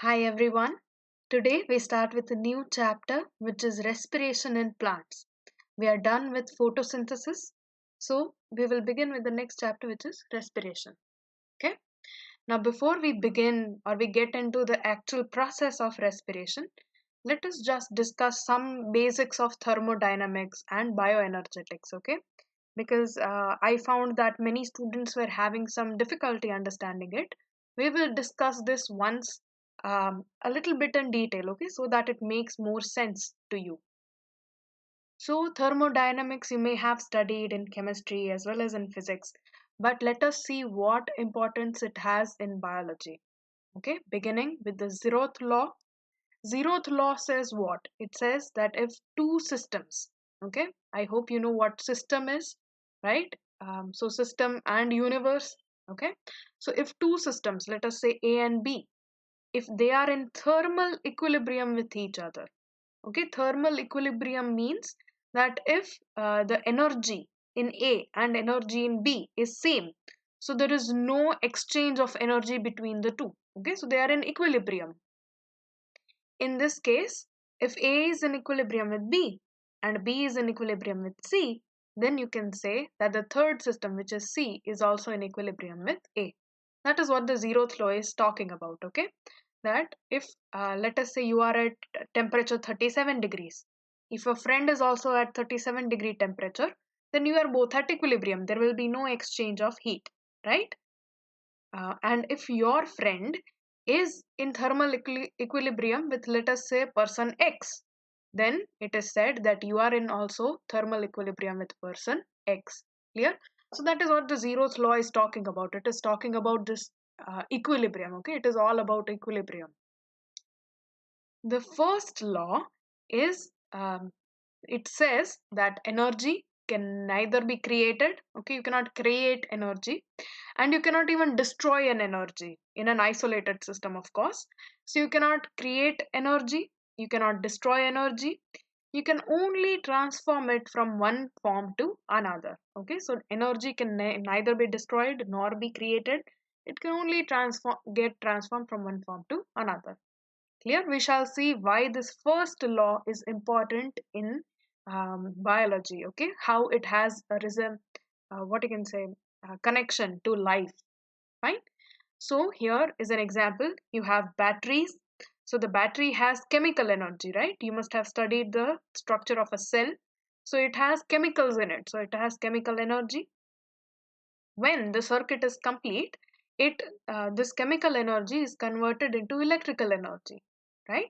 Hi everyone. Today we start with a new chapter which is respiration in plants. We are done with photosynthesis. So we will begin with the next chapter which is respiration. Okay. Now before we begin or we get into the actual process of respiration, let us just discuss some basics of thermodynamics and bioenergetics. Okay. Because I found that many students were having some difficulty understanding it. We will discuss this once a little bit in detail, okay, so that it makes more sense to you. So, thermodynamics you may have studied in chemistry as well as in physics, but let us see what importance it has in biology. Okay, beginning with the zeroth law. Zeroth law says what? It says that if two systems, okay, I hope you know what system is, right? So system and universe, okay. So if two systems, let us say A and B, if they are in thermal equilibrium with each other, okay, thermal equilibrium means that if the energy in A and energy in B is same, so there is no exchange of energy between the two, okay, so they are in equilibrium. In this case, if A is in equilibrium with B and B is in equilibrium with C, then you can say that the third system, which is C, is also in equilibrium with A. That is what the zeroth law is talking about, okay? That if, let us say you are at temperature 37 degrees, if a friend is also at 37-degree temperature, then you are both at equilibrium. There will be no exchange of heat, right? And if your friend is in thermal equilibrium with, let us say, person X, then it is said that you are in also thermal equilibrium with person X. Clear? So that is what the zeroth law is talking about. It is talking about this equilibrium. Okay, it is all about equilibrium. The first law is it says that energy can neither be created, okay, you cannot create energy, and you cannot even destroy an energy in an isolated system, of course. So you cannot create energy, you cannot destroy energy, you can only transform it from one form to another, okay. So energy can neither be destroyed nor be created, it can only get transformed from one form to another. Clear? We shall see why this first law is important in biology, okay, how it has arisen, what you can say, connection to life. Fine. So here is an example. You have batteries. So the battery has chemical energy, right? You must have studied the structure of a cell. So it has chemicals in it, so it has chemical energy. When the circuit is complete, it this chemical energy is converted into electrical energy, right?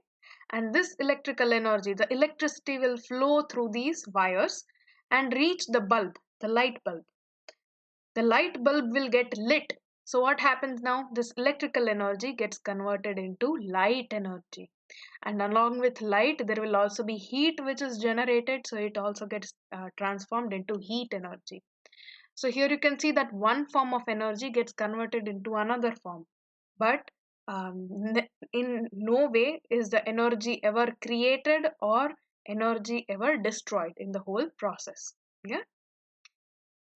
And this electrical energy, the electricity will flow through these wires and reach the bulb, the light bulb. The light bulb will get lit. So what happens now? This electrical energy gets converted into light energy, and along with light there will also be heat which is generated, so it also gets transformed into heat energy. So here you can see that one form of energy gets converted into another form, but in no way is the energy ever created or energy ever destroyed in the whole process. Yeah.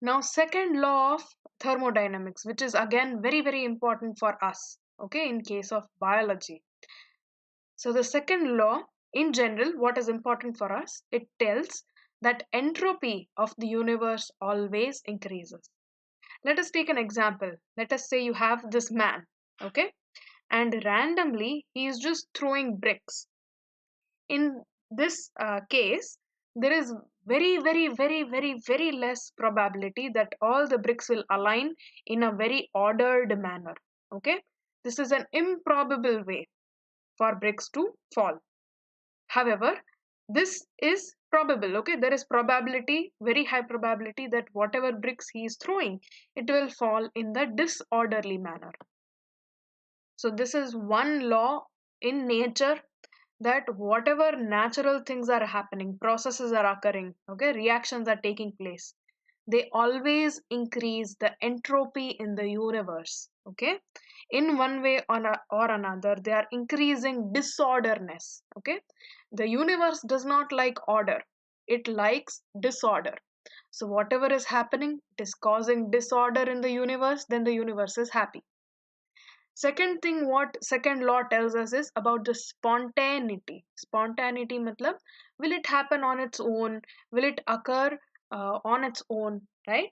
Now, second law of thermodynamics, which is again very, very important for us, okay, in case of biology. So the second law, in general, what is important for us, it tells that entropy of the universe always increases. Let us take an example. Let us say you have this man, okay, and randomly he is just throwing bricks. In this case, there is very, very, very, very, very less probability that all the bricks will align in a very ordered manner. Okay, this is an improbable way for bricks to fall. However, this is probable. Okay, there is probability, very high probability that whatever bricks he is throwing, it will fall in the disorderly manner. So this is one law in nature, that whatever natural things are happening, processes are occurring, okay, reactions are taking place, they always increase the entropy in the universe, okay, in one way or another they are increasing disorderness, okay. The universe does not like order, it likes disorder. So whatever is happening, it is causing disorder in the universe, then the universe is happy. Second thing, what second law tells us is about the spontaneity. Spontaneity matlab, will it happen on its own? Will it occur on its own, right?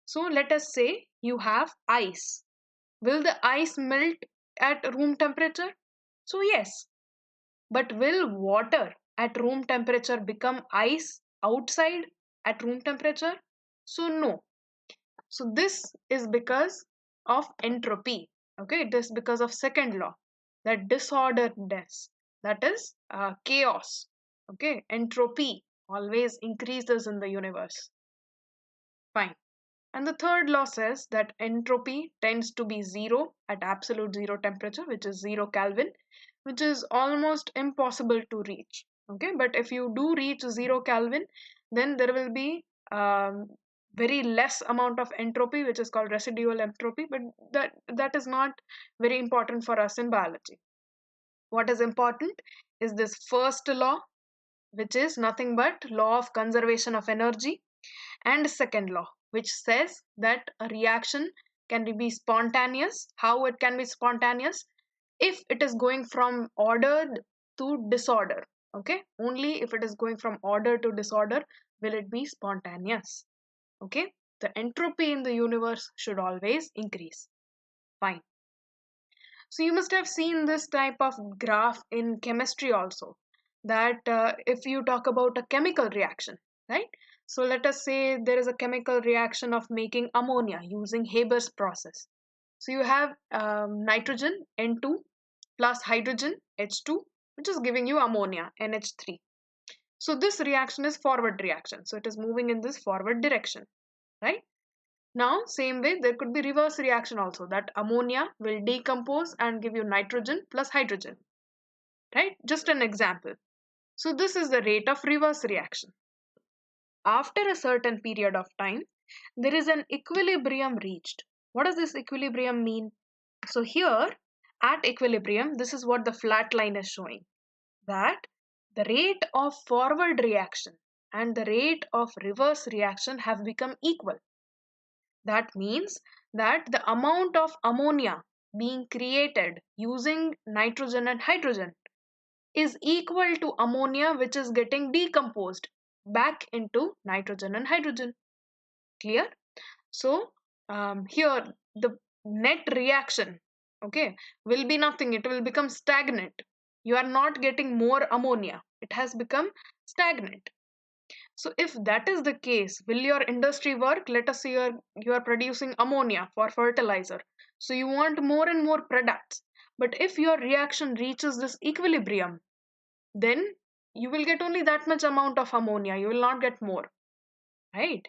So let us say you have ice. Will the ice melt at room temperature? So yes. But will water at room temperature become ice outside at room temperature? So no. So this is because of entropy. Okay, it is because of second law, that disorderedness, that is chaos. Okay, entropy always increases in the universe. Fine. And the third law says that entropy tends to be zero at absolute zero temperature, which is 0 Kelvin, which is almost impossible to reach. Okay, but if you do reach 0 Kelvin, then there will be very less amount of entropy, which is called residual entropy, but that is not very important for us in biology. What is important is this first law, which is nothing but law of conservation of energy, and second law, which says that a reaction can be spontaneous. How it can be spontaneous? If it is going from ordered to disorder. Okay, only if it is going from order to disorder will it be spontaneous. Okay, the entropy in the universe should always increase. Fine. So you must have seen this type of graph in chemistry also, that if you talk about a chemical reaction, right? So let us say there is a chemical reaction of making ammonia using Haber's process. So you have nitrogen N2 plus hydrogen H2, which is giving you ammonia NH3. So this reaction is forward reaction. So it is moving in this forward direction, right? Now, same way, there could be reverse reaction also, that ammonia will decompose and give you nitrogen plus hydrogen, right? Just an example. So this is the rate of reverse reaction. After a certain period of time, there is an equilibrium reached. What does this equilibrium mean? So here, at equilibrium, this is what the flat line is showing, that the rate of forward reaction and the rate of reverse reaction have become equal. That means that the amount of ammonia being created using nitrogen and hydrogen is equal to ammonia which is getting decomposed back into nitrogen and hydrogen. Clear? So here the net reaction, okay, will be nothing. It will become stagnant. You are not getting more ammonia. It has become stagnant. So if that is the case, will your industry work? Let us say you are producing ammonia for fertilizer. So you want more and more products. But if your reaction reaches this equilibrium, then you will get only that much amount of ammonia. You will not get more, right?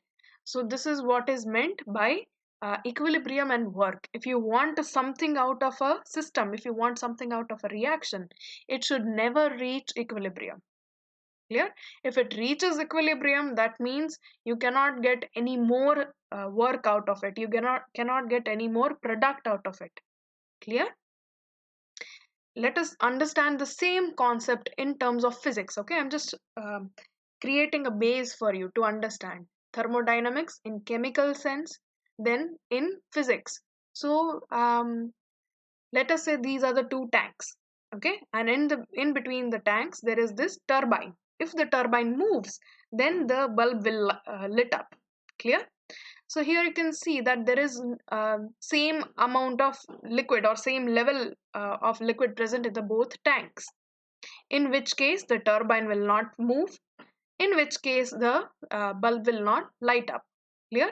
So this is what is meant by equilibrium and work. If you want something out of a system, if you want something out of a reaction, it should never reach equilibrium. Clear? If it reaches equilibrium, that means you cannot get any more work out of it. You cannot get any more product out of it. Clear? Let us understand the same concept in terms of physics. Okay, I'm just creating a base for you to understand thermodynamics in chemical sense, then in physics. So let us say these are the two tanks. Okay, and in between the tanks there is this turbine. If the turbine moves, then the bulb will lit up. Clear? So here you can see that there is same amount of liquid or same level of liquid present in the both tanks, in which case the turbine will not move, in which case the bulb will not light up. Clear?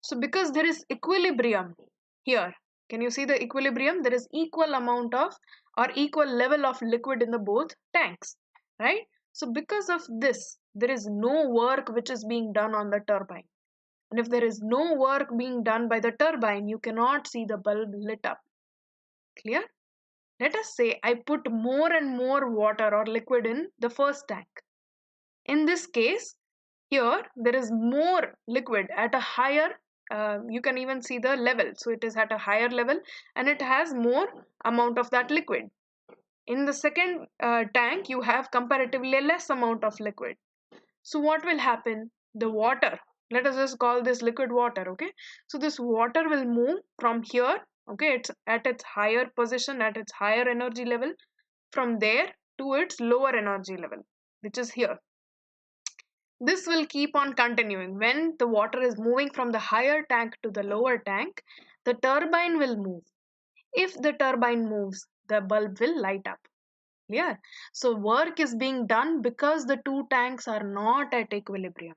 So because there is equilibrium here, can you see the equilibrium? There is equal amount of or equal level of liquid in the both tanks, right? So because of this, there is no work which is being done on the turbine. And if there is no work being done by the turbine, you cannot see the bulb lit up. Clear? Let us say I put more and more water or liquid in the first tank. In this case, here there is more liquid at a higher, you can even see the level. So it is at a higher level and it has more amount of that liquid. In the second tank, you have comparatively less amount of liquid. So what will happen? The water, let us just call this liquid water, okay? So this water will move from here Okay, it's at its higher position, at its higher energy level, from there to its lower energy level, which is here. This will keep on continuing. When the water is moving from the higher tank to the lower tank, the turbine will move. If the turbine moves, the bulb will light up. Yeah. So work is being done because the two tanks are not at equilibrium.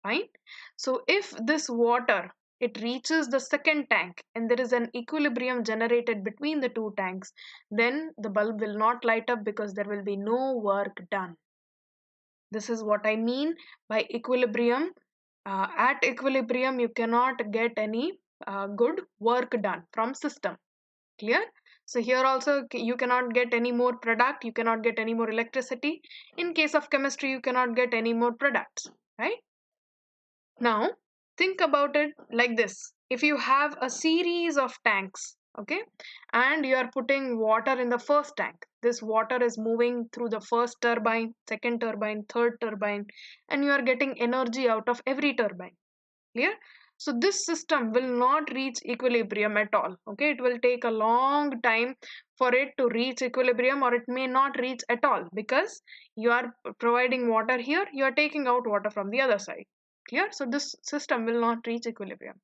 Fine. So if this water, it reaches the second tank and there is an equilibrium generated between the two tanks, then the bulb will not light up because there will be no work done. This is what I mean by equilibrium. At equilibrium, you cannot get any good work done from system. Clear? So here also you cannot get any more product, you cannot get any more electricity. In case of chemistry, you cannot get any more products, right? Now, think about it like this. If you have a series of tanks, okay, and you are putting water in the first tank, this water is moving through the first turbine, second turbine, third turbine, and you are getting energy out of every turbine. Clear? So this system will not reach equilibrium at all. Okay, it will take a long time for it to reach equilibrium, or it may not reach at all, because you are providing water here, you are taking out water from the other side. Clear? So this system will not reach equilibrium,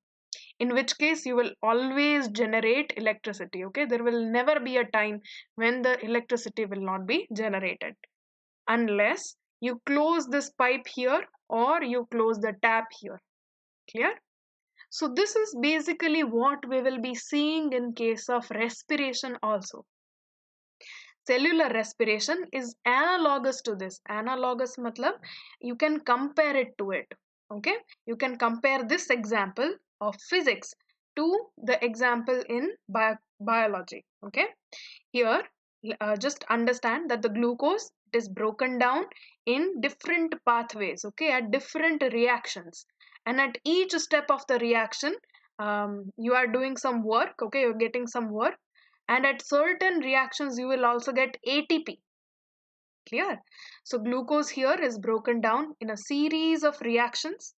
in which case you will always generate electricity. Okay, there will never be a time when the electricity will not be generated, unless you close this pipe here or you close the tap here. Clear? So this is basically what we will be seeing in case of respiration also. Cellular respiration is analogous to this. Analogous matlab you can compare it to it. Okay, you can compare this example of physics to the example in biology. Okay, here just understand that the glucose is broken down in different pathways, okay, at different reactions, and at each step of the reaction you are doing some work. Okay, you're getting some work, and at certain reactions you will also get ATP. Clear? So glucose here is broken down in a series of reactions.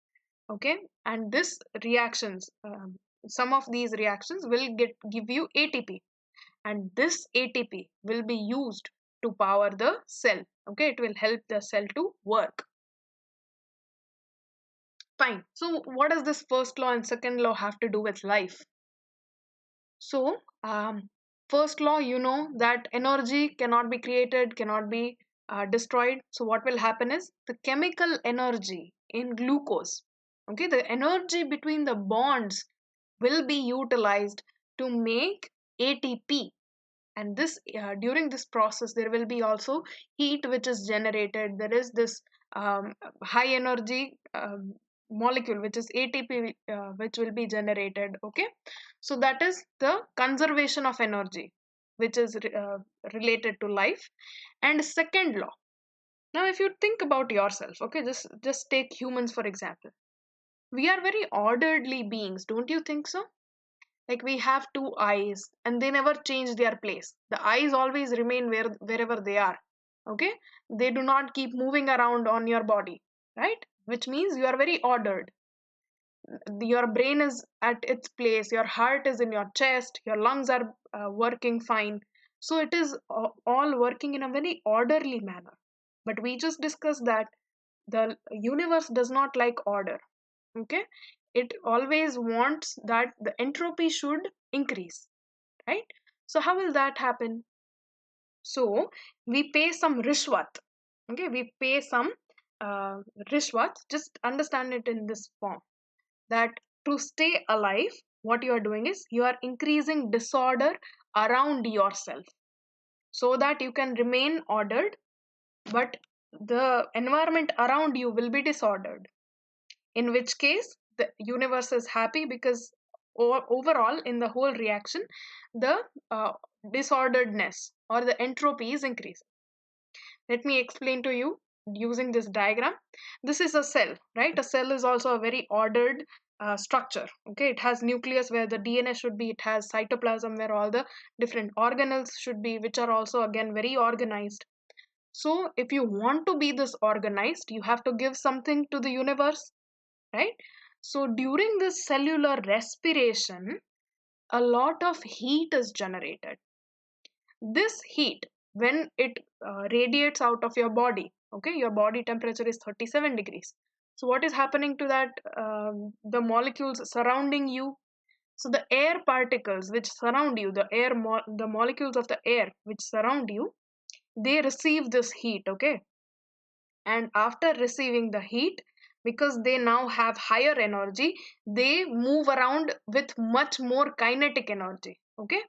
Okay, and this reactions, some of these reactions will give you ATP, and this ATP will be used to power the cell. Okay, it will help the cell to work. Fine. So what does this first law and second law have to do with life? So first law, you know that energy cannot be created, cannot be destroyed. So what will happen is the chemical energy in glucose, okay, the energy between the bonds will be utilized to make ATP. And this during this process there will be also heat which is generated. There is this high energy molecule which is ATP which will be generated. Okay, so that is the conservation of energy which is related to life. And second law, now if you think about yourself, okay, just take humans for example. We are very orderly beings, don't you think so? Like we have two eyes and they never change their place. The eyes always remain wherever they are. Okay, they do not keep moving around on your body, right? Which means you are very ordered. Your brain is at its place, your heart is in your chest, your lungs are working fine. So it is all working in a very orderly manner. But we just discussed that the universe does not like order. Okay, it always wants that the entropy should increase, right? So how will that happen? So we pay some rishwat. Okay, we pay some rishwat. Just understand it in this form, that to stay alive, what you are doing is you are increasing disorder around yourself so that you can remain ordered, but the environment around you will be disordered, in which case the universe is happy because overall in the whole reaction the uh, disorderedness or the entropy is increasing. Let me explain to you using this diagram. This is a cell, right? A cell is also a very ordered structure. Okay, it has nucleus where the DNA should be, it has cytoplasm where all the different organelles should be, which are also again very organized. So if you want to be this organized, you have to give something to the universe, right? So during this cellular respiration, a lot of heat is generated. This heat, when it radiates out of your body, okay, your body temperature is 37 degrees. So what is happening to that, the molecules surrounding you? So the air particles which surround you, the molecules of the air which surround you, they receive this heat, okay? And after receiving the heat, because they now have higher energy, they move around with much more kinetic energy, okay?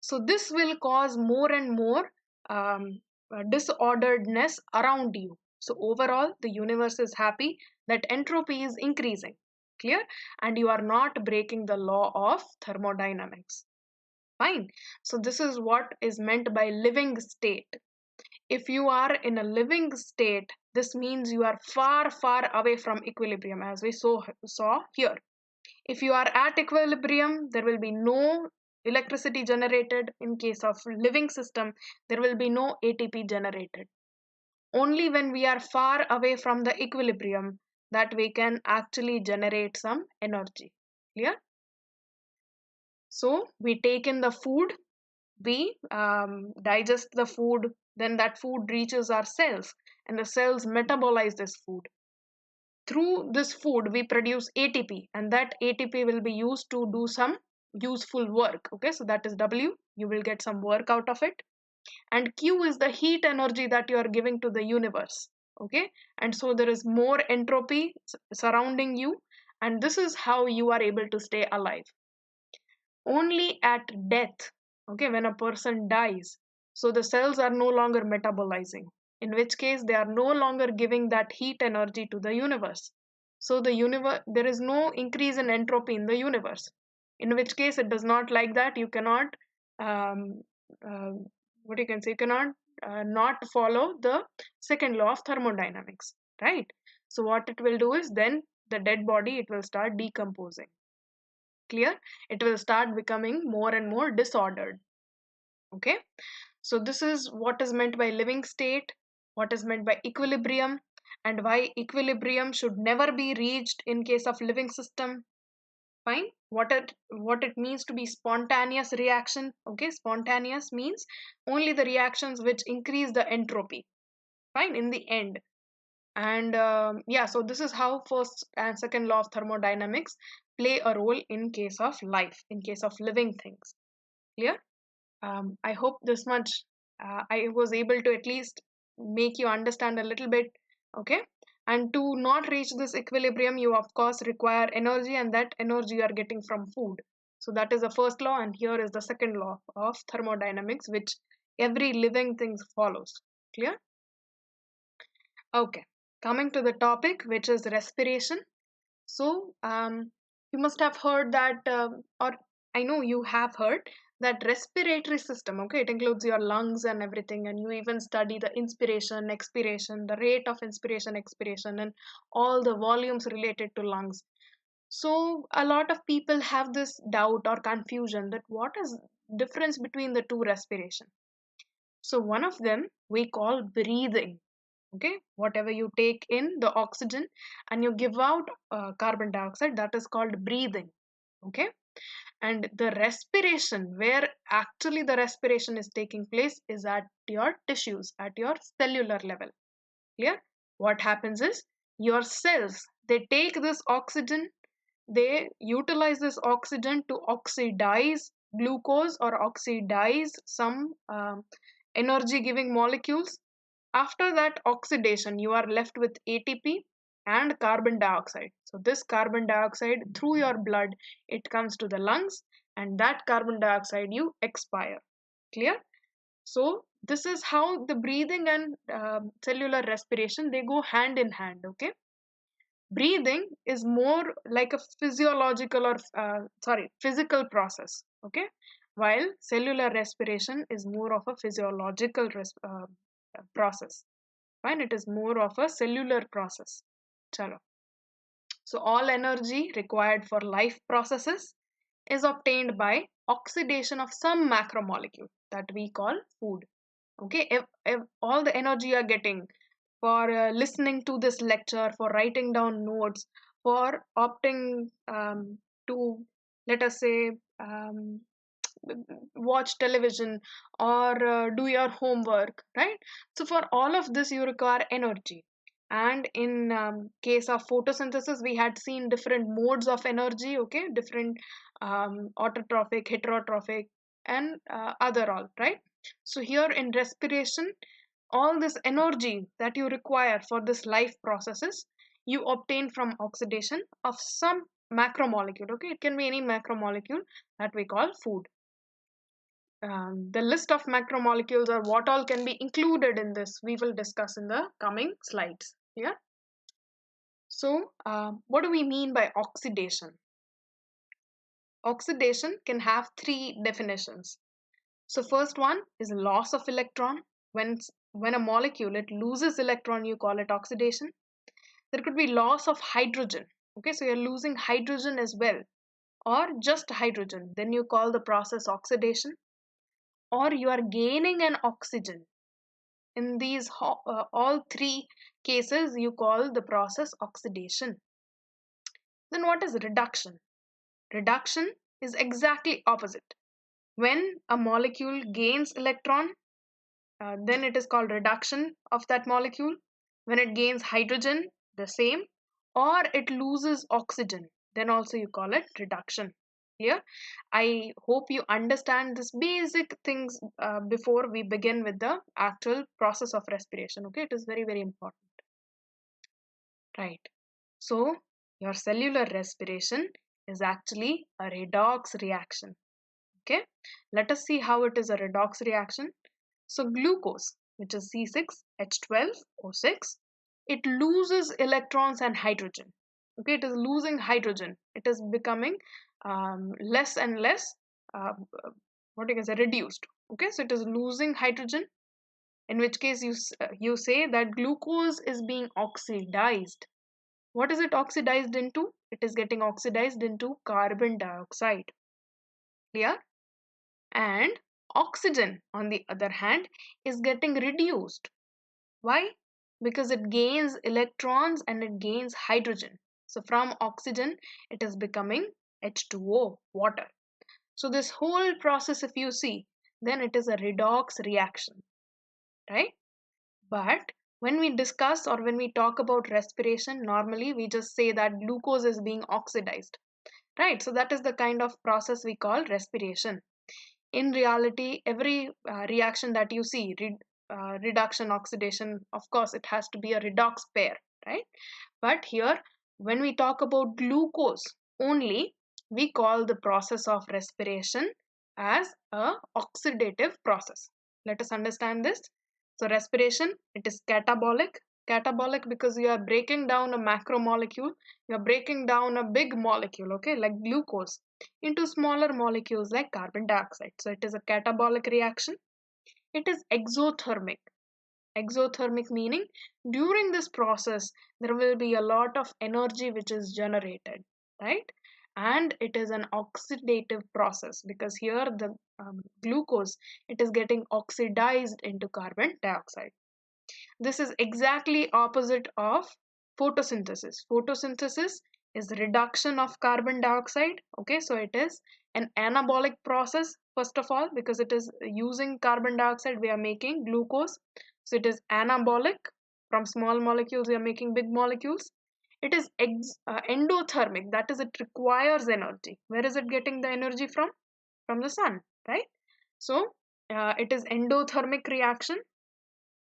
So this will cause more and more disorderedness around you. So overall, the universe is happy that entropy is increasing. Clear? And you are not breaking the law of thermodynamics. Fine. So this is what is meant by living state. If you are in a living state, this means you are far, far away from equilibrium, as we saw here. If you are at equilibrium, there will be no electricity generated. In case of living system, there will be no ATP generated. Only when we are far away from the equilibrium that we can actually generate some energy. Clear? So we take in the food, we digest the food, then that food reaches our cells, and the cells metabolize this food. Through this food we produce ATP, and that ATP will be used to do some useful work. Okay, so that is W, you will get some work out of it. And Q is the heat energy that you are giving to the universe. Okay, and so there is more entropy surrounding you, and this is how you are able to stay alive. Only at death, okay, when a person dies, so the cells are no longer metabolizing, in which case they are no longer giving that heat energy to the universe. So there is no increase in entropy in the universe, in which case it does not like that. You cannot um, uh, what you can say, you cannot not follow the second law of thermodynamics, right? So what it will do is, then the dead body, it will start decomposing. Clear? It will start becoming more and more disordered. Okay, so this is what is meant by living state, what is meant by equilibrium, and why equilibrium should never be reached in case of living system. Fine. What it means to be spontaneous reaction. Okay, spontaneous means only the reactions which increase the entropy, fine, in the end. And yeah, so this is how first and second law of thermodynamics play a role in case of life, in case of living things. Clear? I hope this much I was able to at least make you understand a little bit. Okay, and to not reach this equilibrium, you of course require energy, and that energy you are getting from food. So that is the first law, and here is the second law of thermodynamics, which every living thing follows. Clear? Okay, coming to the topic, which is respiration. So, you must have heard that, or I know you have heard that respiratory system, okay, it includes your lungs and everything, and you even study the inspiration, expiration, the rate of inspiration, expiration, and all the volumes related to lungs. So, a lot of people have this doubt or confusion that what is difference between the two respiration. So, one of them we call breathing. Okay, whatever you take in the oxygen and you give out carbon dioxide, that is called breathing. Okay, and the respiration, where actually the respiration is taking place, is at your tissues, at your cellular level. Clear? What happens is, your cells, they take this oxygen, they utilize this oxygen to oxidize glucose or oxidize some energy giving molecules. After that oxidation, you are left with ATP and carbon dioxide. So this carbon dioxide, through your blood, it comes to the lungs, and that carbon dioxide you expire. Clear? So this is how the breathing and cellular respiration, they go hand in hand. Okay, breathing is more like a physiological or physical process. Okay, while cellular respiration is more of a physiological process. Fine, it is more of a cellular process. Chalo. So all energy required for life processes is obtained by oxidation of some macromolecule that we call food. Okay, if all the energy you are getting for listening to this lecture, for writing down notes, for opting to, let us say, um, watch television or do your homework, right? So for all of this you require energy. And in case of photosynthesis, we had seen different modes of energy, okay, different autotrophic, heterotrophic, and other all, right? So here in respiration, all this energy that you require for this life processes you obtain from oxidation of some macromolecule, okay, it can be any macromolecule that we call food. The list of macromolecules or what all can be included in this we will discuss in the coming slides. Yeah. So what do we mean by oxidation? Oxidation can have three definitions. So first one is loss of electron. When a molecule it loses electron, you call it oxidation. There could be loss of hydrogen, okay, so you're losing hydrogen as well, or just hydrogen, then you call the process oxidation. Or you are gaining an oxygen. In these all three cases, you call the process oxidation. Then what is reduction? Reduction is exactly opposite. When a molecule gains electron, then it is called reduction of that molecule. When it gains hydrogen, the same. Or it loses oxygen, then also you call it reduction. Clear? I hope you understand this basic things before we begin with the actual process of respiration. Okay, it is very, very important. Right. So your cellular respiration is actually a redox reaction. Okay, let us see how it is a redox reaction. So glucose, which is C6H12O6, it loses electrons and hydrogen. Okay, it is losing hydrogen. It is becoming less and less, uh, what you can say, reduced. Okay, so it is losing hydrogen. In which case you say that glucose is being oxidized. What is it oxidized into? It is getting oxidized into carbon dioxide. Clear? And oxygen, on the other hand, is getting reduced. Why? Because it gains electrons and it gains hydrogen. So from oxygen, it is becoming H2O, water. So this whole process, if you see, then it is a redox reaction, right? But when we discuss or when we talk about respiration, normally we just say that glucose is being oxidized, right? So that is the kind of process we call respiration. In reality, every reaction that you see, reduction, oxidation, of course it has to be a redox pair, right? But here when we talk about glucose only, we call the process of respiration as a oxidative process. Let us understand this. So respiration, it is catabolic because you are breaking down a macromolecule, you are breaking down a big molecule, okay, like glucose, into smaller molecules like carbon dioxide. So it is a catabolic reaction. It is exothermic. Exothermic meaning during this process there will be a lot of energy which is generated, right? And it is an oxidative process because here the glucose, it is getting oxidized into carbon dioxide. This is exactly opposite of photosynthesis. Photosynthesis is reduction of carbon dioxide. Okay, so it is an anabolic process first of all because it is using carbon dioxide. We are making glucose, so it is anabolic. From small molecules, we are making big molecules. It is endothermic. That is, it requires energy. Where is it getting the energy from? From the sun, right? So it is endothermic reaction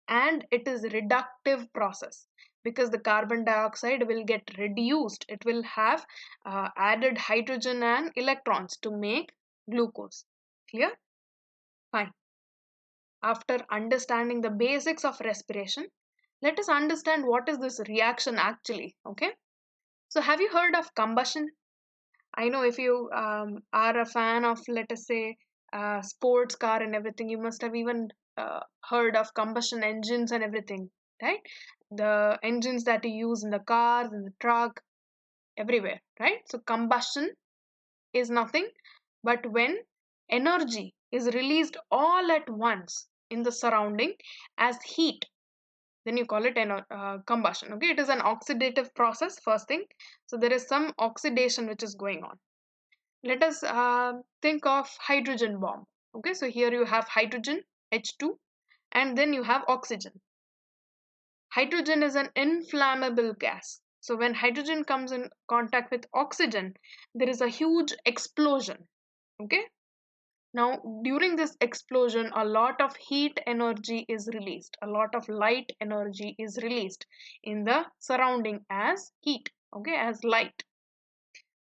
and it is reductive process because the carbon dioxide will get reduced. It will have added hydrogen and electrons to make glucose. Clear? Fine. After understanding the basics of respiration, let us understand what is this reaction actually. Okay, so have you heard of combustion? I know if you are a fan of, let us say, sports car and everything, you must have even heard of combustion engines and everything, right? The engines that you use in the cars, in the truck, everywhere, right? So combustion is nothing but when energy is released all at once in the surrounding as heat, then you call it combustion. Okay, it is an oxidative process, first thing. So there is some oxidation which is going on. Let us think of hydrogen bomb. Okay, so here you have hydrogen, H2, and then you have oxygen. Hydrogen is an inflammable gas. So when hydrogen comes in contact with oxygen, there is a huge explosion. Okay. Now, during this explosion, a lot of heat energy is released. A lot of light energy is released in the surrounding as heat, okay, as light.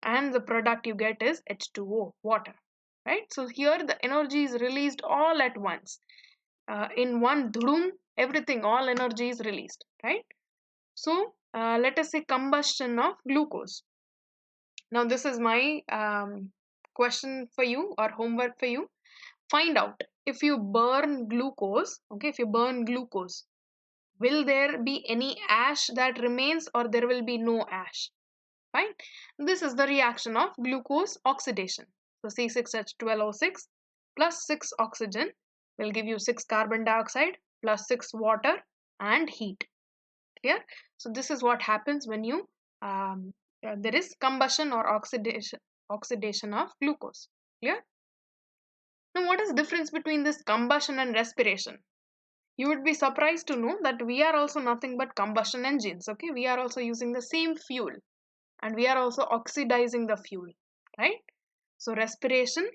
And the product you get is H2O, water, right? So here the energy is released all at once. In one dhudum, everything, all energy is released, right? So let us say combustion of glucose. Now this is my question for you or homework for you. Find out if you burn glucose, okay, if you burn glucose, will there be any ash that remains or there will be no ash? Fine. This is the reaction of glucose oxidation. So C6H12O6 plus 6 oxygen will give you 6 carbon dioxide plus 6 water and heat. Clear? So this is what happens when you there is combustion or oxidation of glucose. Clear? Now what is the difference between this combustion and respiration? You would be surprised to know that we are also nothing but combustion engines. Okay, we are also using the same fuel and we are also oxidizing the fuel, right? So respiration,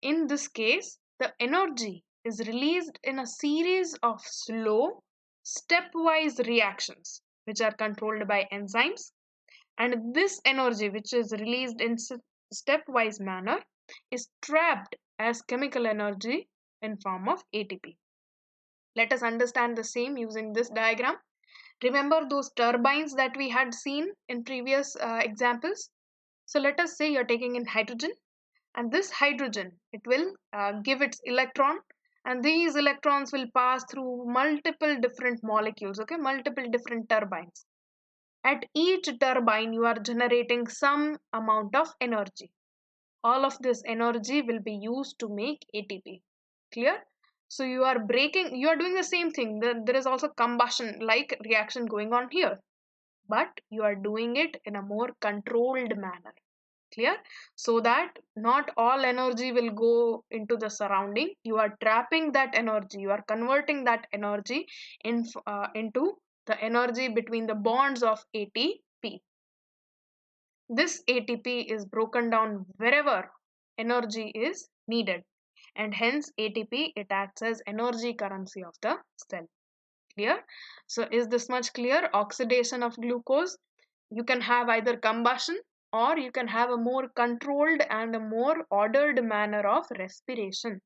in this case, the energy is released in a series of slow, stepwise reactions which are controlled by enzymes, and this energy which is released in stepwise manner is trapped as chemical energy in form of ATP. Let us understand the same using this diagram. Remember those turbines that we had seen in previous examples? So let us say you're taking in hydrogen, and this hydrogen, it will give its electron, and these electrons will pass through multiple different molecules, okay, multiple different turbines. At each turbine, you are generating some amount of energy. All of this energy will be used to make ATP. Clear? So you are doing the same thing. There is also combustion like reaction going on here, but you are doing it in a more controlled manner. Clear? So that not all energy will go into the surrounding. You are trapping that energy. You are converting that energy into the energy between the bonds of ATP. This ATP is broken down wherever energy is needed, and hence ATP, it acts as energy currency of the cell. Clear? So is this much clear? Oxidation of glucose, you can have either combustion or you can have a more controlled and a more ordered manner of respiration.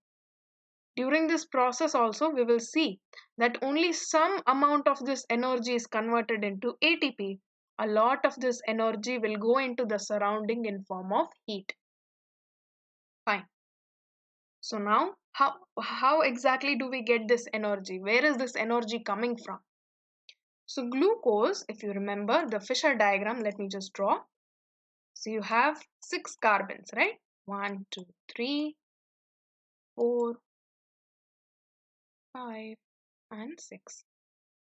During this process also we will see that only some amount of this energy is converted into ATP. A lot of this energy will go into the surrounding in form of heat. Fine. So now how exactly do we get this energy? Where is this energy coming from? So glucose, if you remember the Fisher diagram, let me just draw. So you have 6 carbons, right? 1, 2, 3, 4, 5, and 6.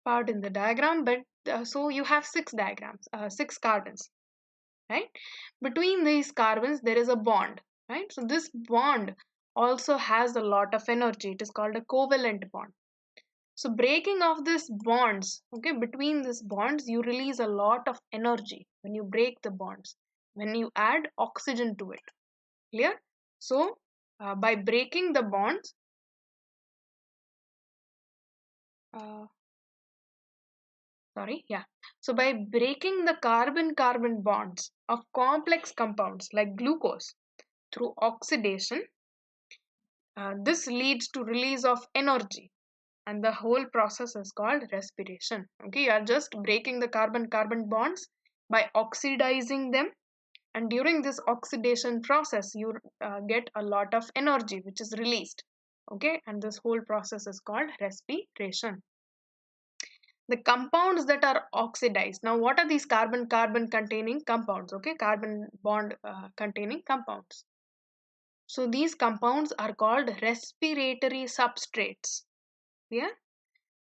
Part in the diagram, but so you have 6 carbons, right? Between these carbons, there is a bond, right? So this bond also has a lot of energy. It is called a covalent bond. So breaking of these bonds, okay, between these bonds, you release a lot of energy when you break the bonds, when you add oxygen to it. Clear? So by breaking the bonds, uh, so by breaking the carbon-carbon bonds of complex compounds like glucose through oxidation, this leads to release of energy, and the whole process is called respiration. Okay, you are just breaking the carbon-carbon bonds by oxidizing them, and during this oxidation process you get a lot of energy which is released. Okay, and this whole process is called respiration. The compounds that are oxidized, now what are these carbon-carbon containing compounds? Okay, carbon bond containing compounds. So these compounds are called respiratory substrates. Yeah,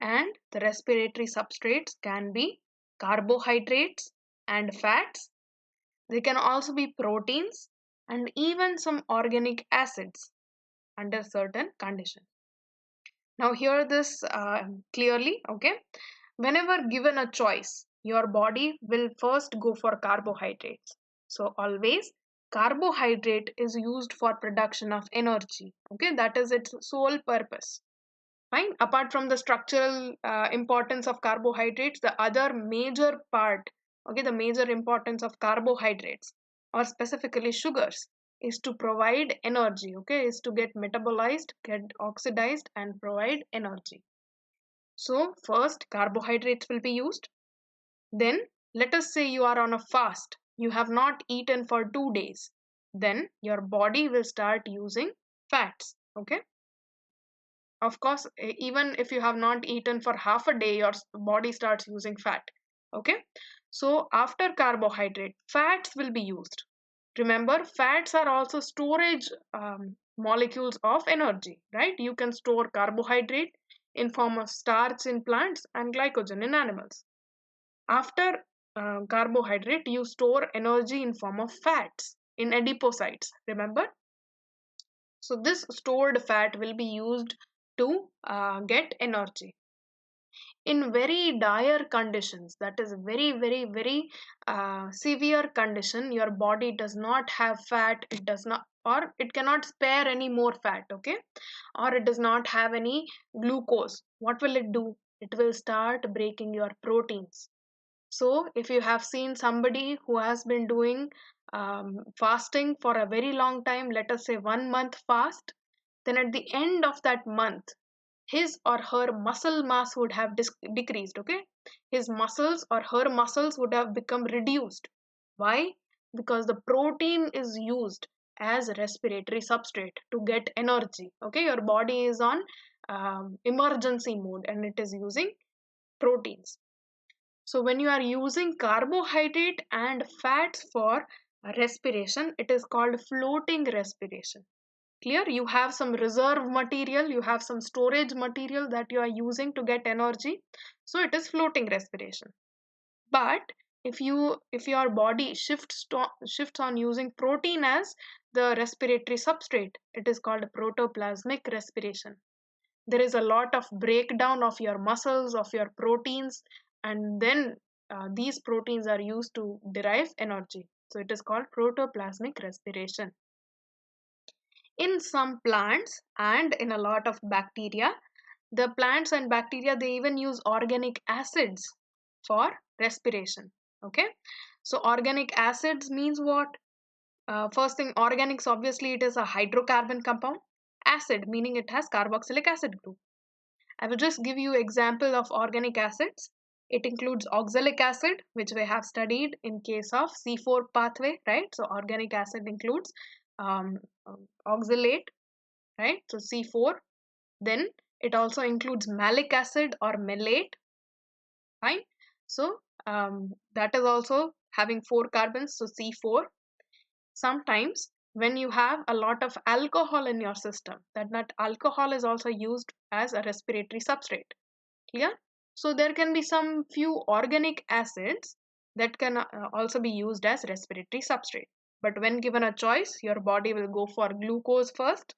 and the respiratory substrates can be carbohydrates and fats. They can also be proteins, and even some organic acids under certain conditions. Now, hear this clearly, okay? Whenever given a choice, your body will first go for carbohydrates. So, always carbohydrate is used for production of energy, okay? That is its sole purpose. Fine. Apart from the structural importance of carbohydrates, the other major part, okay, the major importance of carbohydrates or specifically sugars is to provide energy, okay, is to get metabolized, get oxidized, and provide energy. So, first, carbohydrates will be used. Then, let us say you are on a fast, you have not eaten for 2 days. Then, your body will start using fats, okay. Of course, even if you have not eaten for half a day, your body starts using fat. Okay. So after carbohydrate, fats will be used. Remember, fats are also storage molecules of energy, right? You can store carbohydrate in form of starch in plants and glycogen in animals. After carbohydrate, you store energy in form of fats in adipocytes. Remember, so this stored fat will be used to get energy. In very dire conditions, that is very severe condition, your body does not have fat, it does not, or it cannot spare any more fat, okay, or it does not have any glucose. What will it do? It will start breaking your proteins. So, if you have seen somebody who has been doing fasting for a very long time, let us say 1 month fast, then at the end of that month, his or her muscle mass would have decreased. Okay, his muscles or her muscles would have become reduced. Why? Because the protein is used as respiratory substrate to get energy. Okay, your body is on emergency mode and it is using proteins. So when you are using carbohydrate and fats for respiration, it is called floating respiration. Clear? You have some reserve material, you have some storage material that you are using to get energy. So it is floating respiration. But if your body shifts on using protein as the respiratory substrate, it is called protoplasmic respiration. There is a lot of breakdown of your muscles, of your proteins, and then these proteins are used to derive energy. So it is called protoplasmic respiration. In some plants and in a lot of bacteria, the plants and bacteria, they even use organic acids for respiration. Okay, so organic acids means what? First thing, organics, obviously it is a hydrocarbon compound. Acid meaning it has carboxylic acid group. I will just give you example of organic acids. It includes oxalic acid, which we have studied in case of C4 pathway, right? So organic acid includes um, oxalate, right? So C4. Then it also includes malic acid or malate, fine. So that is also having 4 carbons, so C4. Sometimes when you have a lot of alcohol in your system, that alcohol is also used as a respiratory substrate. Clear? So there can be some few organic acids that can also be used as respiratory substrate. But when given a choice, your body will go for glucose first,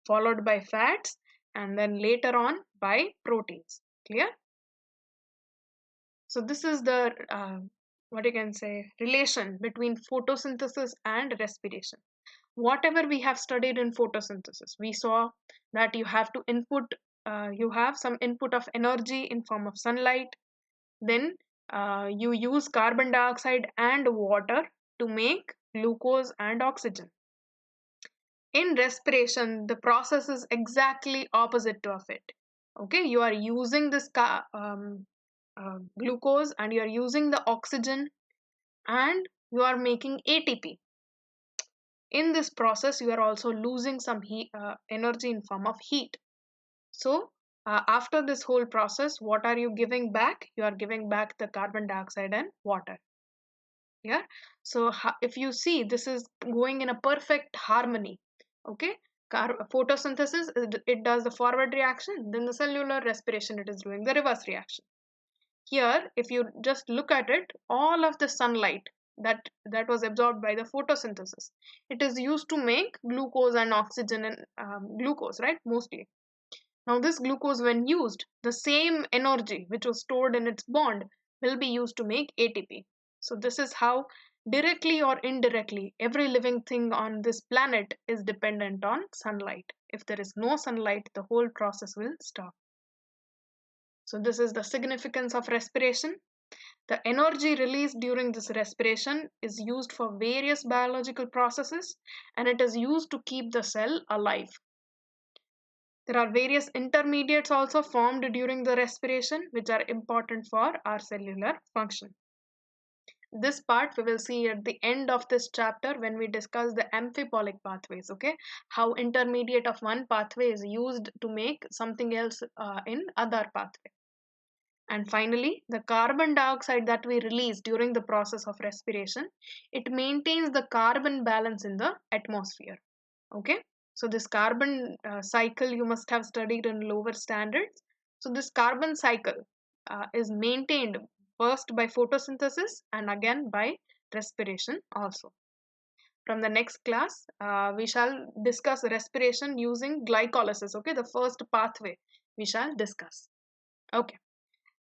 followed by fats, and then later on by proteins. Clear? So this is the what you can say relation between photosynthesis and respiration. Whatever we have studied in photosynthesis, we saw that you have to input, you have some input of energy in form of sunlight. Then you use carbon dioxide and water to make glucose and oxygen. In respiration, the process is exactly opposite of it. Okay, you are using this glucose and you are using the oxygen and you are making ATP. In this process, you are also losing some energy in form of heat. So after this whole process, what are you giving back? You are giving back the carbon dioxide and water. Yeah. So if you see, this is going in a perfect harmony. Okay. Photosynthesis, it does the forward reaction. Then the cellular respiration, it is doing the reverse reaction. Here, if you just look at it, all of the sunlight that was absorbed by the photosynthesis. It is used to make glucose and oxygen and glucose, right? Mostly. Now, this glucose, when used, the same energy which was stored in its bond will be used to make ATP. So, this is how directly or indirectly every living thing on this planet is dependent on sunlight. If there is no sunlight, the whole process will stop. So, this is the significance of respiration. The energy released during this respiration is used for various biological processes, and it is used to keep the cell alive. There are various intermediates also formed during the respiration, which are important for our cellular function. This part we will see at the end of this chapter when we discuss the amphipolic pathways, okay? How intermediate of one pathway is used to make something else in other pathway. And finally, the carbon dioxide that we release during the process of respiration, it maintains the carbon balance in the atmosphere, okay? So this carbon cycle you must have studied in lower standards. So this carbon cycle is maintained first by photosynthesis and again by respiration also. From the next class, we shall discuss respiration using glycolysis, okay? The first pathway we shall discuss. Okay.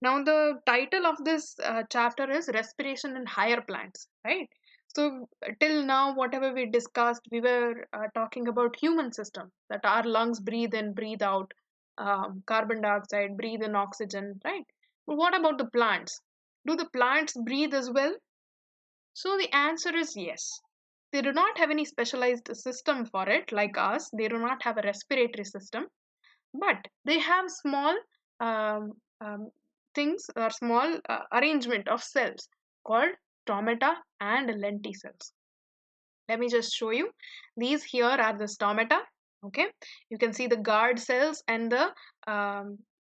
Now, the title of this chapter is Respiration in Higher Plants, right? So, till now, whatever we discussed, we were talking about human system, that our lungs breathe in, breathe out, carbon dioxide, breathe in oxygen, right? But what about the plants? Do the plants breathe as well? So, the answer is yes. They do not have any specialized system for it like us. They do not have a respiratory system, but they have small um, um, things or small arrangement of cells called stomata and lenticels. Let me just show you. These here are the stomata. Okay, you can see the guard cells and the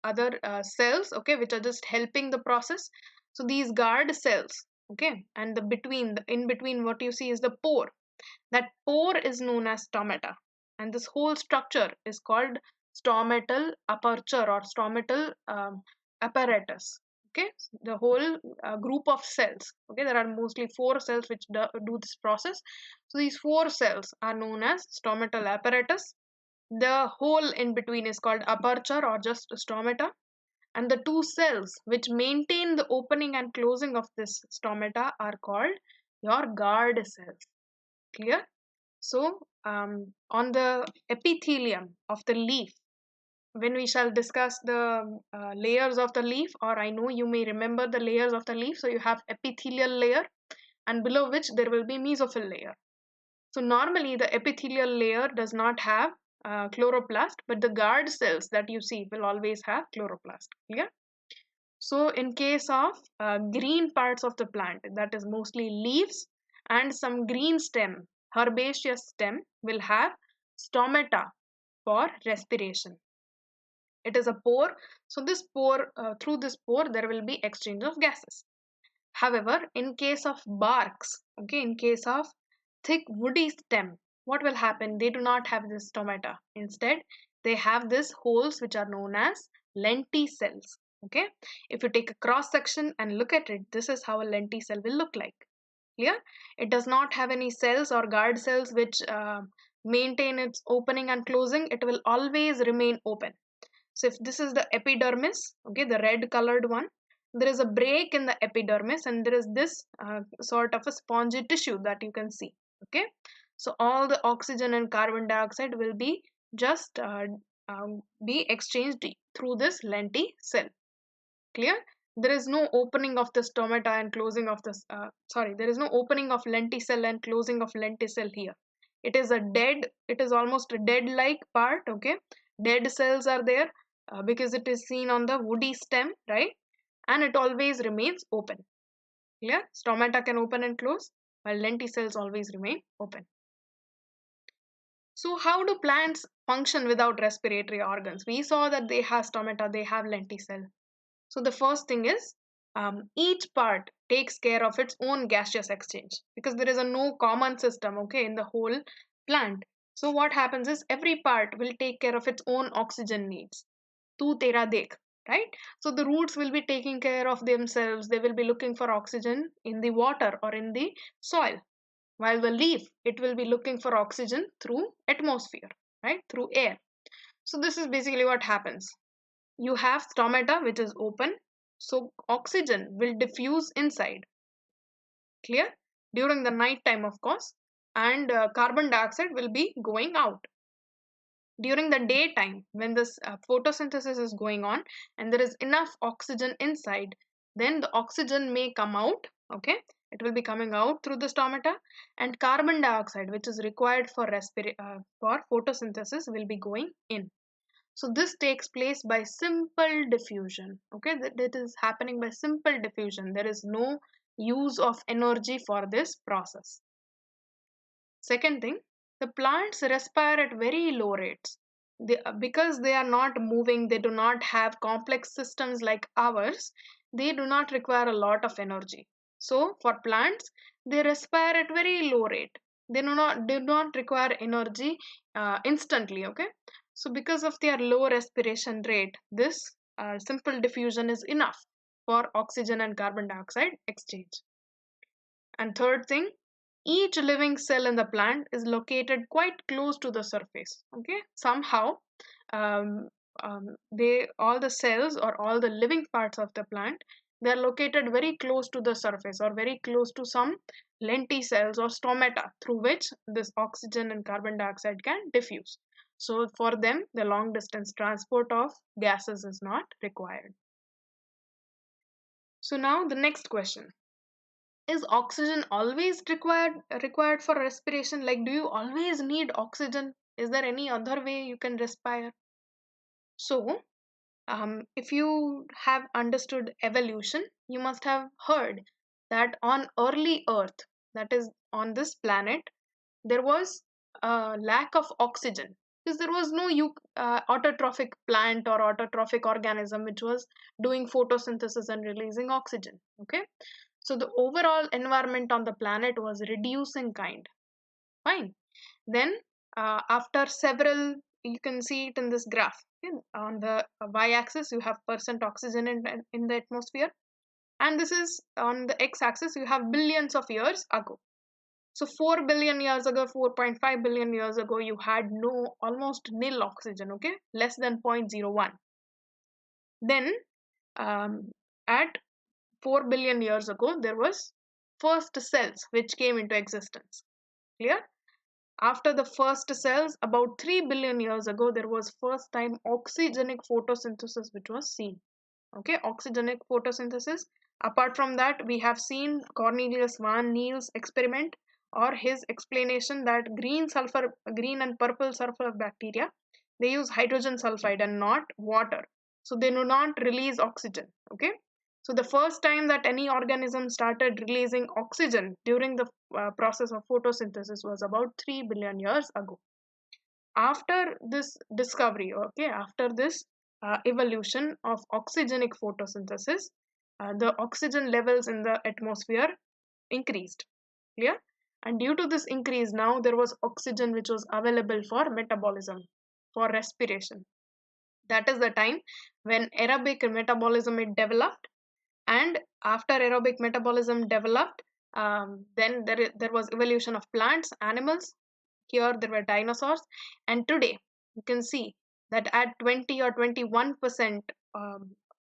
other cells, okay, which are just helping the process. So these guard cells, okay, and the in between what you see is the pore. That pore is known as stomata, and this whole structure is called stomatal aperture or stomatal apparatus. Okay, the whole group of cells. Okay, there are mostly 4 cells which do this process. So these 4 cells are known as stomatal apparatus. The hole in between is called aperture or just stomata, and the 2 cells which maintain the opening and closing of this stomata are called your guard cells. Clear? So, on the epithelium of the leaf, when we shall discuss the layers of the leaf, or I know you may remember the layers of the leaf. So, you have epithelial layer, and below which there will be mesophyll layer. So, normally the epithelial layer does not have chloroplast, but the guard cells that you see will always have chloroplast. Clear? So, in case of green parts of the plant, that is mostly leaves and some green stem, herbaceous stem will have stomata for respiration. It is a pore. So, this pore, through this pore, there will be exchange of gases. However, in case of barks, okay, in case of thick woody stem, what will happen? They do not have this stomata. Instead, they have these holes which are known as lenticels. Okay, if you take a cross section and look at it, this is how a lenticel will look like. Clear? It does not have any cells or guard cells which maintain its opening and closing. It will always remain open. So if this is the epidermis, okay, the red colored one, there is a break in the epidermis and there is this sort of a spongy tissue that you can see. Okay, so all the oxygen and carbon dioxide will be just be exchanged through this lenticell. Clear? There is no opening of the stomata and closing of this. There is no opening of lenticell and closing of lenticell here. It is a dead. It is almost a dead-like part. Okay, dead cells are there because it is seen on the woody stem, right? And it always remains open. Clear? Stomata can open and close, while lenticels always remain open. So how do plants function without respiratory organs? We saw that they have stomata, they have lenticel. So the first thing is each part takes care of its own gaseous exchange because there is a no common system, okay, in the whole plant. So what happens is every part will take care of its own oxygen needs. Tu tera dekh. right? So the roots will be taking care of themselves. They will be looking for oxygen in the water or in the soil, while the leaf, it will be looking for oxygen through atmosphere, right, through air. So this is basically what happens. You have stomata which is open, so oxygen will diffuse inside, clear, during the night time, of course, and carbon dioxide will be going out during the daytime when this photosynthesis is going on and there is enough oxygen inside. Then the oxygen may come out, okay, it will be coming out through the stomata, and carbon dioxide, which is required for for photosynthesis, will be going in. So this takes place by simple diffusion, okay, that is happening by simple diffusion. There is no use of energy for this process. Second thing, the plants respire at very low rates. Because they are not moving, they do not have complex systems like ours, they do not require a lot of energy. So for plants, they respire at very low rate. They do not require energy instantly, okay? So because of their low respiration rate, this simple diffusion is enough for oxygen and carbon dioxide exchange. And third thing, each living cell in the plant is located quite close to the surface. Okay, somehow um, they all the cells or all the living parts of the plant, they are located very close to the surface or very close to some lenticels or stomata through which this oxygen and carbon dioxide can diffuse. So for them, the long distance transport of gases is not required. So now the next question, is oxygen always required for respiration? Like, do you always need oxygen? Is there any other way you can respire? So if you have understood evolution, you must have heard that on early earth, that is on this planet, there was a lack of oxygen because there was no autotrophic plant or autotrophic organism which was doing photosynthesis and releasing oxygen, okay? So the overall environment on the planet was reducing kind. Fine. Then after several, you can see it in this graph. Okay? On the y-axis, you have percent oxygen in the atmosphere, and this is on the x-axis. You have billions of years ago. So 4 billion years ago, 4.5 billion years ago, you had no, almost nil oxygen. Okay, less than 0.01. Then at 4 billion years ago, there was first cells which came into existence. Clear? After the first cells, about 3 billion years ago, there was first time oxygenic photosynthesis which was seen. Okay, oxygenic photosynthesis. Apart from that, we have seen Cornelius van Niel's experiment or his explanation that green and purple sulfur bacteria, they use hydrogen sulfide and not water. So they do not release oxygen. Okay. So the first time that any organism started releasing oxygen during the process of photosynthesis was about 3 billion years ago. After this discovery, okay, after this evolution of oxygenic photosynthesis, the oxygen levels in the atmosphere increased. Clear? And due to this increase, now there was oxygen which was available for metabolism, for respiration. That is the time when aerobic metabolism it developed, and after aerobic metabolism developed, then there was evolution of plants, animals. Here there were dinosaurs, and today you can see that at 20 or 21%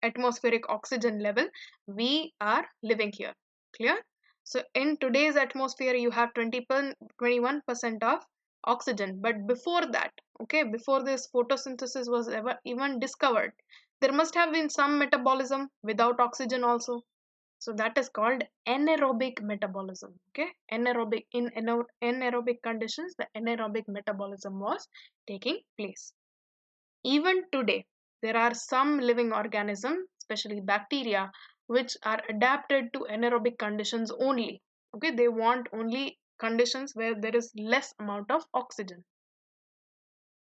atmospheric oxygen level, we are living here. Clear? So in today's atmosphere, you have 21% of oxygen. But before that, okay, before this photosynthesis was ever even discovered, there must have been some metabolism without oxygen also. So that is called anaerobic metabolism. Okay, anaerobic conditions, the anaerobic metabolism was taking place. Even today, there are some living organisms, especially bacteria, which are adapted to anaerobic conditions only. Okay, they want only conditions where there is less amount of oxygen.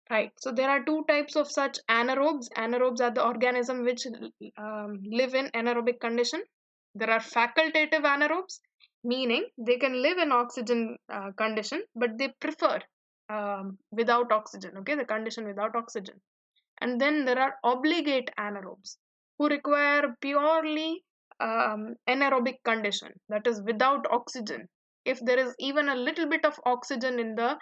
Right. So there are two types of such anaerobes. Anaerobes are the organism which live in anaerobic condition. There are facultative anaerobes, meaning they can live in oxygen condition, but they prefer without oxygen. Okay, the condition without oxygen. And then there are obligate anaerobes. who require purely anaerobic condition, that is without oxygen. If there is even a little bit of oxygen in the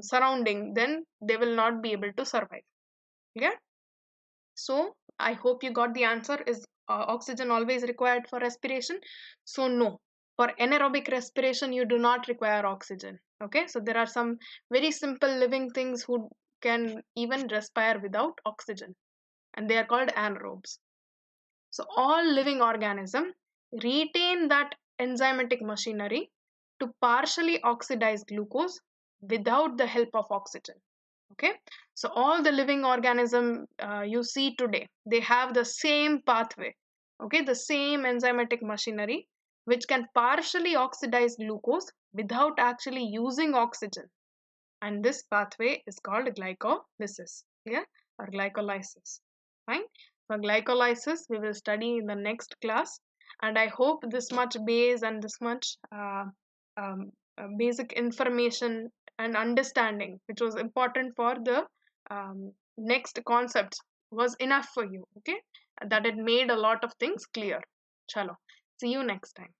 surrounding, then they will not be able to survive. Yeah. So I hope you got the answer. Is oxygen always required for respiration? So no. For anaerobic respiration, you do not require oxygen. Okay. So there are some very simple living things who can even respire without oxygen, and they are called anaerobes. So all living organisms retain that enzymatic machinery to partially oxidize glucose without the help of oxygen. Okay, so all the living organism you see today, they have the same pathway. Okay, the same enzymatic machinery which can partially oxidize glucose without actually using oxygen, and this pathway is called glycolysis. Yeah, or glycolysis. Fine. For glycolysis we will study in the next class, and I hope this much base and this much basic information and understanding which was important for the next concepts was enough for you. Okay, that it made a lot of things clear. Chalo, see you next time.